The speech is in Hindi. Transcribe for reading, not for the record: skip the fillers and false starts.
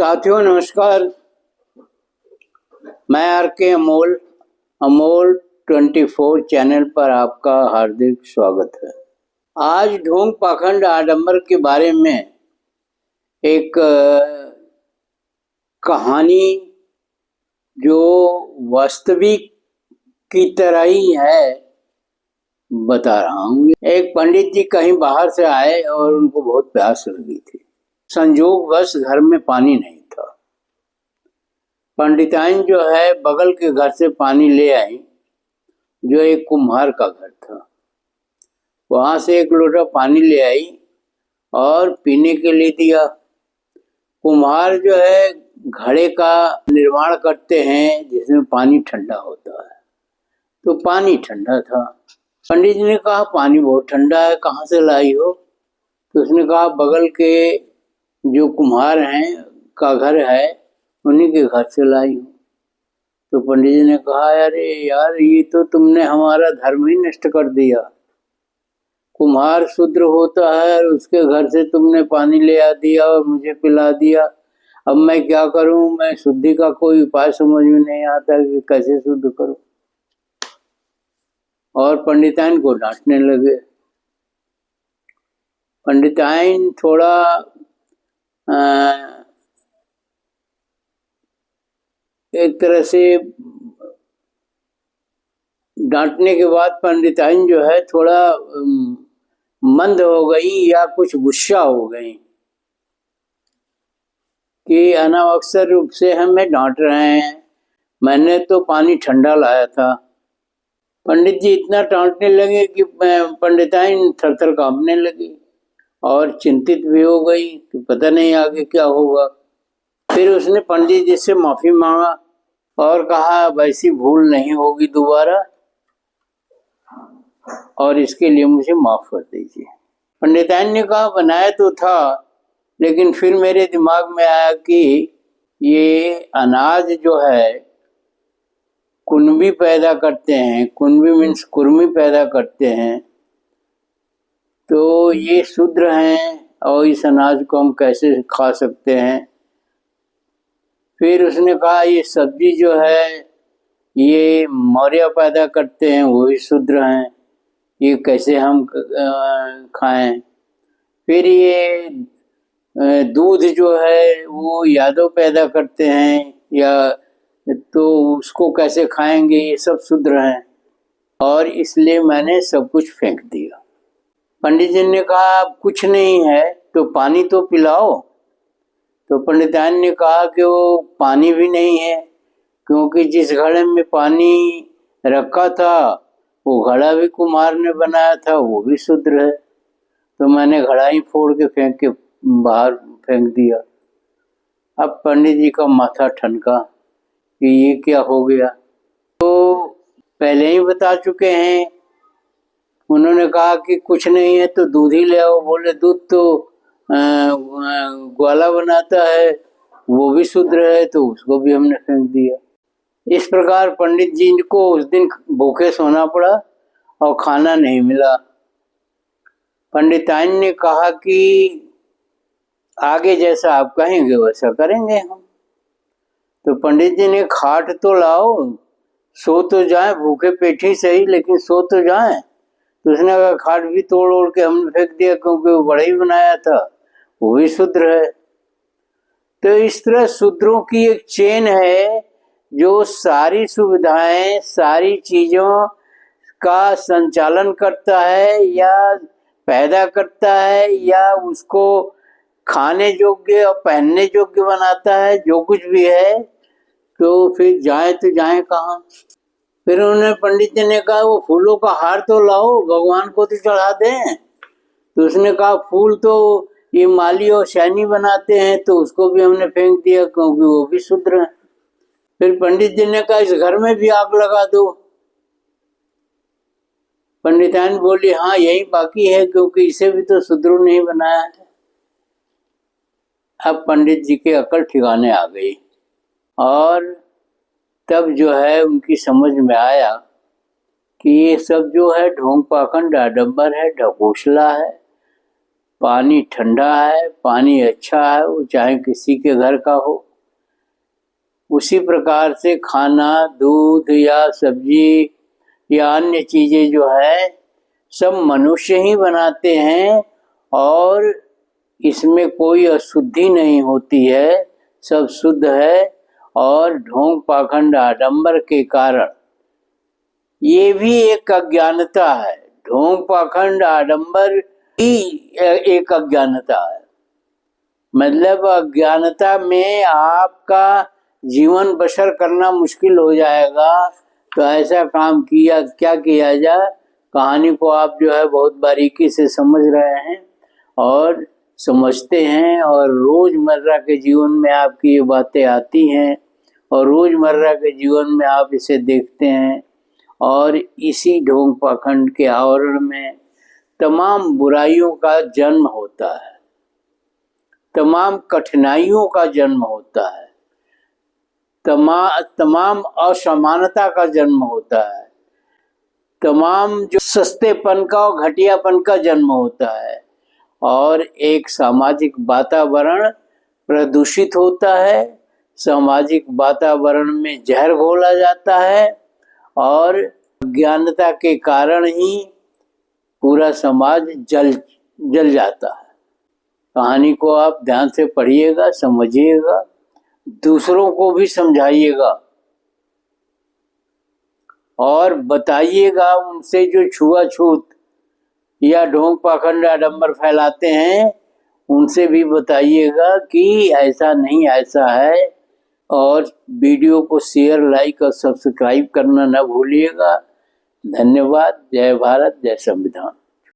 साथियों नमस्कार। मैं आर के अमोल अमोल 24 चैनल पर आपका हार्दिक स्वागत है। आज ढोंग पाखंड आडंबर के बारे में एक कहानी जो वास्तविक की तरह ही है बता रहा हूँ। एक पंडित जी कहीं बाहर से आए और उनको बहुत प्यास लगी थी। संयोगवश घर में पानी नहीं था। पंडिताइन जो है बगल के घर से पानी ले आई, जो एक कुम्हार का घर था। वहां से एक लोटा पानी ले आई और पीने के लिए दिया। कुम्हार जो है घड़े का निर्माण करते हैं जिसमें पानी ठंडा होता है, तो पानी ठंडा था। पंडित जी ने कहा पानी बहुत ठंडा है, कहाँ से लाई हो? तो उसने कहा बगल के जो कुम्हार हैं का घर है उन्हीं के घर से लाई हूँ। तो पंडित जी ने कहा अरे यार, ये तो तुमने हमारा धर्म ही नष्ट कर दिया। कुम्हार शूद्र होता है और उसके घर से तुमने पानी ले आ दिया और मुझे पिला दिया। अब मैं क्या करूं? मैं शुद्धि का कोई उपाय समझ में नहीं आता कि कैसे शुद्ध करूं। और पंडिताइन को डांटने लगे। पंडिताइन थोड़ा एक तरह से डांटने के बाद पंडिताइन जो है थोड़ा मंद हो गई या कुछ गुस्सा हो गई कि अनावश्यक रूप से हमें डांट रहे हैं, मैंने तो पानी ठंडा लाया था। पंडित जी इतना डांटने लगे कि पंडिताइन थरथर कांपने लगी और चिंतित भी हो गई कि पता नहीं आगे क्या होगा। फिर उसने पंडित जी से माफी मांगा और कहा वैसी भूल नहीं होगी दोबारा और इसके लिए मुझे माफ कर दीजिए। पंडिताइन ने कहा बनाया तो था, लेकिन फिर मेरे दिमाग में आया कि ये अनाज जो है कुनबी पैदा करते हैं, कुनबी मीन्स कुर्मी पैदा करते हैं, तो ये शूद्र हैं और इस अनाज को हम कैसे खा सकते हैं। फिर उसने कहा ये सब्जी जो है ये मौर्य पैदा करते हैं, वो भी शूद्र हैं, ये कैसे हम खाएं। फिर ये दूध जो है वो यादव पैदा करते हैं, या तो उसको कैसे खाएंगे, ये सब शूद्र हैं और इसलिए मैंने सब कुछ फेंक दिया। पंडित जी ने कहा कुछ नहीं है तो पानी तो पिलाओ। तो पंडिताइन ने कहा कि वो पानी भी नहीं है, क्योंकि जिस घड़े में पानी रखा था वो घड़ा भी कुम्हार ने बनाया था, वो भी शूद्र है, तो मैंने घड़ा ही फोड़ के फेंक के बाहर फेंक दिया। अब पंडित जी का माथा ठनका कि ये क्या हो गया। तो पहले ही बता चुके हैं। उन्होंने कहा कि कुछ नहीं है तो दूध ही ले आओ। बोले दूध तो ग्वाला बनाता है, वो भी शूद्र है, तो उसको भी हमने फेंक दिया। इस प्रकार पंडित जी को उस दिन भूखे सोना पड़ा और खाना नहीं मिला। पंडिताइन ने कहा कि आगे जैसा आप कहेंगे वैसा करेंगे हम। तो पंडित जी ने खाट तो लाओ, सो तो जाए, भूखे पेट ही सही लेकिन सो तो जाए। तो उसने कहा खाट भी तोड़ ओड़ के हमने फेंक दिया, क्योंकि वो बड़ा ही बनाया था, वो भी शूद्र है। तो इस तरह शूद्रों की एक चेन है जो सारी सुविधाएं, सारी चीजों का संचालन करता है या पैदा करता है या उसको खाने योग्य और पहनने योग्य बनाता है, जो कुछ भी है। तो फिर जाए तो जाए कहाँ। फिर उन्होंने पंडित जी ने कहा वो फूलों का हार तो लाओ, भगवान को तो चढ़ा दें। तो उसने कहा फूल तो ये माली और सैनी बनाते हैं, तो उसको भी हमने फेंक दिया, क्योंकि वो भी शूद्र है। फिर पंडित जी ने कहा इस घर में भी आग लगा दो। पंडिताइन बोली हाँ यही बाकी है, क्योंकि इसे भी तो शूद्रों ने ही बनाया है। अब पंडित जी के अकल ठिकाने आ गई और तब जो है उनकी समझ में आया कि ये सब जो है ढोंग पाखंड आडंबर है, ढकोसला है। पानी ठंडा है, पानी अच्छा है, वो चाहे किसी के घर का हो। उसी प्रकार से खाना, दूध या सब्जी या अन्य चीजें जो है सब मनुष्य ही बनाते हैं और इसमें कोई अशुद्धि नहीं होती है, सब शुद्ध है। और ढोंग पाखंड आडंबर के कारण ये भी एक अज्ञानता है। ढोंग पाखंड आडंबर ही एक अज्ञानता है। मतलब अज्ञानता में आपका जीवन बसर करना मुश्किल हो जाएगा। तो ऐसा काम किया, क्या किया जाए? कहानी को आप जो है बहुत बारीकी से समझ रहे हैं और समझते हैं और रोजमर्रा के जीवन में आपकी ये बातें आती हैं और रोजमर्रा के जीवन में आप इसे देखते हैं। और इसी ढोंग पाखंड के आवरण में तमाम बुराइयों का जन्म होता है, तमाम कठिनाइयों का जन्म होता है, तमाम असमानता का जन्म होता है, तमाम जो सस्तेपन का और घटियापन का जन्म होता है और एक सामाजिक वातावरण प्रदूषित होता है। सामाजिक वातावरण में जहर घोला जाता है और अज्ञानता के कारण ही पूरा समाज जल जाता है। कहानी को आप ध्यान से पढ़िएगा, समझिएगा, दूसरों को भी समझाइएगा और बताइएगा उनसे जो छुआछूत या ढोंग पाखंड आडंबर फैलाते हैं, उनसे भी बताइएगा कि ऐसा नहीं, ऐसा है। और वीडियो को शेयर, लाइक और सब्सक्राइब करना न भूलिएगा। धन्यवाद। जय भारत, जय संविधान।